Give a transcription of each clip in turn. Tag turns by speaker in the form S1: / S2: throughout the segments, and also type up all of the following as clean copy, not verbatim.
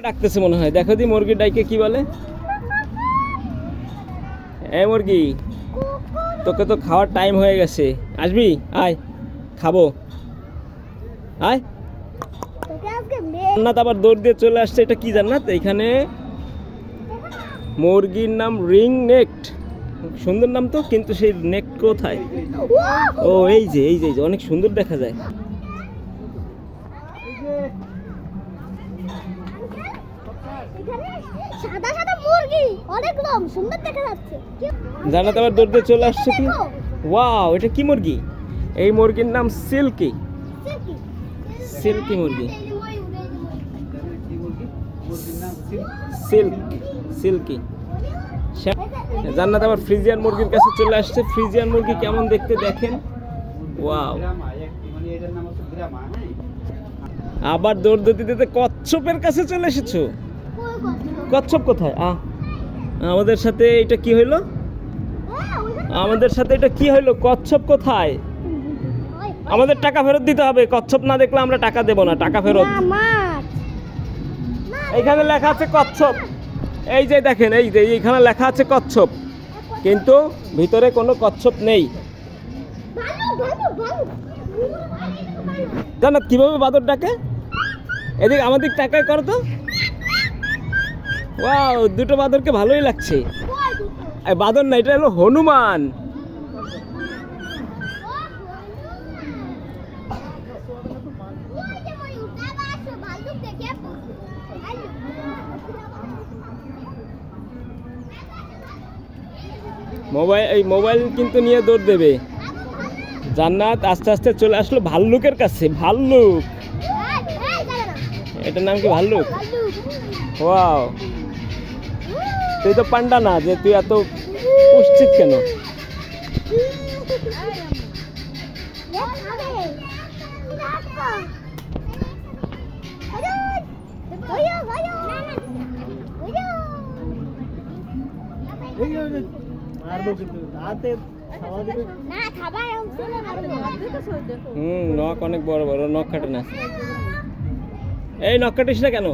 S1: ডাকতেছে মনে হয়, দেখো দি মুরগির ডাইকে কি বলে। এই মুরগি, তোকে তো খাওয়ার টাইম হয়ে গেছে, আসবি? আয় খাবো, আয়। জান্নাত আবার দৌড় দিয়ে চলে আসছে। এটা কি জান্নাত? এখানে মুরগির নাম রিং নেকড, সুন্দর নাম তো, কিন্তু সেই নেক কোথায়? ও এই যে এই যে অনেক সুন্দর দেখা যায়।
S2: সাদা সাদা মুরগি, অনেক রং সুন্দর দেখা যাচ্ছে।
S1: জান্নাত আবার দৌড় দিয়ে চলে আসছে কি? ওয়াও, এটা কি মুরগি? এই মুরগির নাম সিল্কি। সিল্কি মুরগি, সিল্ক, সিল্কি। জান্নাত আবার ফ্রিজিয়ান মুরগির কাছে চলে আসছে। ফ্রিজিয়ান মুরগি কেমন দেখতে দেখেন। ওয়াও, আবার দৌড় দিতে দিতে কচ্ছপের কাছে চলে এসেছো। কচ্ছপ কোথায়? আমাদের সাথে এটা কি হইলো? আমাদের সাথে এটা কি হইলো? কচ্ছপ কোথায়? আমাদের টাকা ফেরত দিতে হবে। কচ্ছপ না দেখলে আমরা টাকা দেব না, টাকা ফেরত। এখানে লেখা আছে কচ্ছপ, এই যে দেখেন, এই যে এখানে লেখা আছে কচ্ছপ, কিন্তু ভিতরে কোনো কচ্ছপ নেই। জান্নাত কিভাবে বাদর ডাকে? এদিকে আমাদের টাকায় করো তো। ওয়াও, দুটো বাদরকে ভালোই লাগছে। বাদর না, এটা হলো হনুমান। মোবাইল কিন্তু নিয়ে দৌড় দেবে। জান্নাত আস্তে আস্তে চলে আসলো ভাল্লুকের কাছে। ভাল্লুক, এটার নাম কি? ভাল্লুক। ওয়াও, তুই তো পান্ডা না যে তুই এত কুৎসিত কেন? নখ অনেক বড় বড়, নখ কাটে না। এই নখ কাটিস না কেন?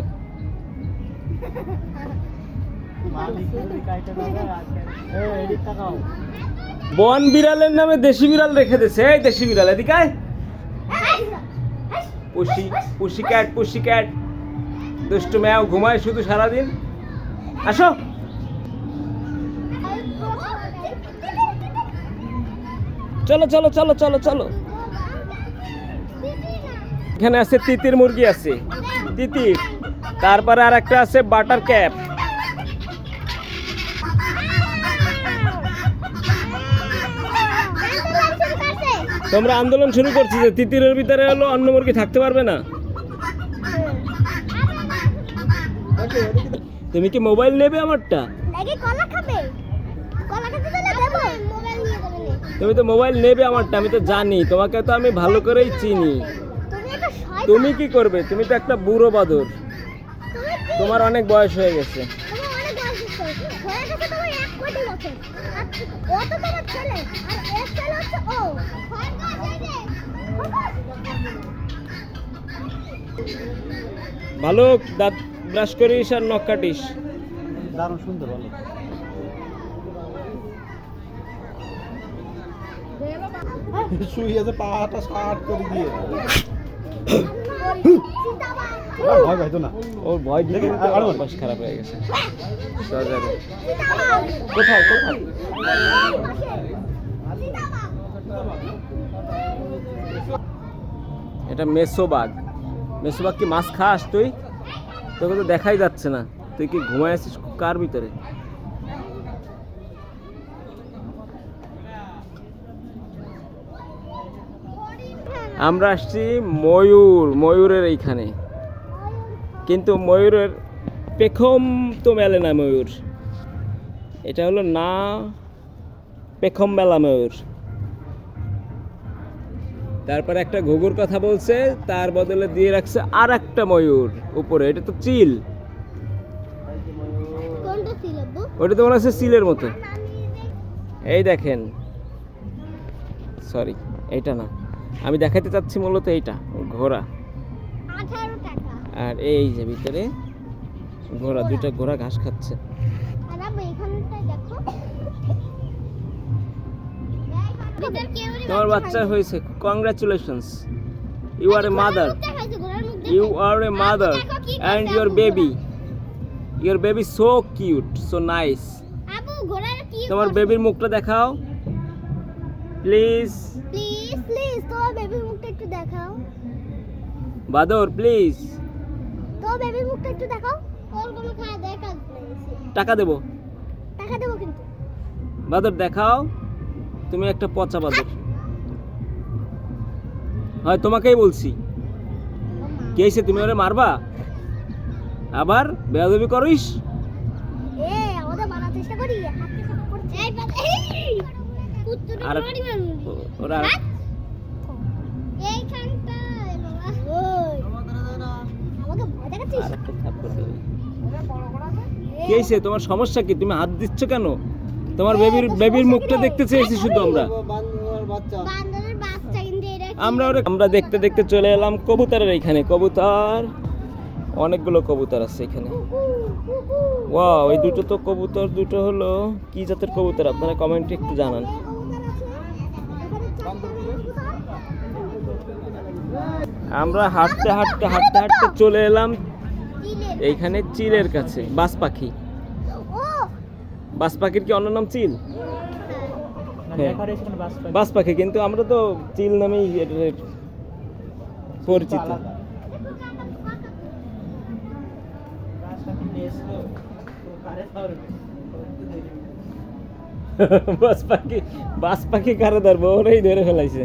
S1: বন বিড়ালের নামে দেশি বিড়াল রেখে দিয়েছে। এই দেশি বিড়াল এদিকে আয়। পুষি ক্যাট, পুষি ক্যাট, দুষ্টু ম্যাও, ঘুমায় শুধু সারাদিন। আসো, চলো চলো চলো চলো চলো। এখানে আছে তিতির মুরগি, আছে তিতির, তারপরে আর একটা আছে বাটার ক্যাপ। তোমরা আন্দোলন শুরু করছি যে তিতিরের ভিতরে হলো অন্য মুরগি থাকতে পারবে না। তুমি কি মোবাইল নেবে আমারটা? তুমি তো মোবাইল নেবে আমারটা, আমি তো জানি, তোমাকে তো আমি ভালো করেই চিনি। তুমি কি করবে? তুমি তো একটা বুড়ো বাদর, তোমার অনেক বয়স হয়ে গেছে। ভালো দাঁত ব্রাশ করিস আর নখ কাটিস।
S3: দারুণ সুন্দর, ভালো। শুয়ে আছে, পাটা শার্ট করে দিয়ে। ভয় পাইতো না,
S1: ওর ভয় দেখে আরো অভ্যাস খারাপ হয়ে গেছে। কোথায় কোথায়? এটা মেসোবাগ। মেসোবাগ কি মাছ খাস তুই? তোকে তো দেখাই যাচ্ছে না, তুই কি ঘুমায় আছিস কার ভিতরে? আমরা আসছি ময়ূরের এইখানে, কিন্তু ময়ূরের পেখম তো মেলে না ময়ূর। এটা হলো না পেখম মেলা ময়ূর। তারপরে একটা ঘুঘুর কথা বলছে, তার বদলে দিয়ে রাখছে আর একটা ময়ূর উপরে। এটা তো চিল, ওটা তো মনে হচ্ছে চিলের মতো। এই দেখেন, সরি এইটা না, আমি দেখাতে চাচ্ছি মূলত এইটা ঘোড়া। আর এই যে ভিতরে ঘোড়া, দুইটা ঘোড়া ঘাস খাচ্ছে।
S2: আর আব্বু এখানটায় দেখো। ভিতর কেউ নেই,
S1: তোমার বাচ্চা হয়েছে, congratulations, you are a mother, you are a mother and your baby, your baby so cute, so nice.
S2: আব্বু ঘোড়ার কি
S1: তোমার বেবির মুখটা দেখাও প্লিজ।
S2: প্লিজ প্লিজ তোমার বেবির মুখটা একটু দেখাও,
S1: বাদর প্লিজ।
S2: তোমার বেবির মুখটা একটু দেখাও। ওর কোনো খাওয়া দেখা
S1: টাকা দেবো,
S2: টাকা দেবো কিন্তু।
S1: বাদর দেখাও, তুমি একটা পচা বাদর। হয় তোমাকেই বলছি, কে হয়েছে, তুমি ওরে মারবা আবার বেয়াদবি করিস।
S2: এ আমাদের মারার চেষ্টা করি, হাতে খারাপ করছে। এই কুত্তুটা
S1: আর
S2: মারি মারু।
S1: ওরা
S2: এইখানটায় বাবা। ওই আমাকে ভয় দেখাচ্ছিস?
S1: আর একটা থাপ্পড় দেবে। কে হয়েছে, তোমার সমস্যা কি, তুমি হাত দিচ্ছ কেন? তোমার বেবির মুখটা দেখতে চেয়েছি শুধু আমরা।
S2: বান্দরের বাচ্চা কিন্তু এটা কি?
S1: আমরা দেখতে দেখতে চলে এলাম কবুতরের এইখানে। কবুতর, অনেকগুলো কবুতর আছে এখানে।
S2: কুকু।
S1: ওয়াও, এই দুটো তো কবুতর, দুটো হলো কি জাতের কবুতর আপনারা কমেন্টে একটু জানান।
S2: কবুতর আছে। এখানে চারটা কবুতর।
S1: আমরা হাঁটতে হাঁটতে হাঁটতে হাঁটতে চলে এলাম
S2: চিলের।
S1: এইখানে চিলের কাছে। বাস পাখি,
S2: ও
S1: বাস পাখির কি অন্য নাম চিল? হ্যাঁ, বাস পাখি, কিন্তু আমরা তো চিল নামেই পরিচিত। বাস পাখি কারে ধরবো, ওরাই ধরে ফেলাইছে।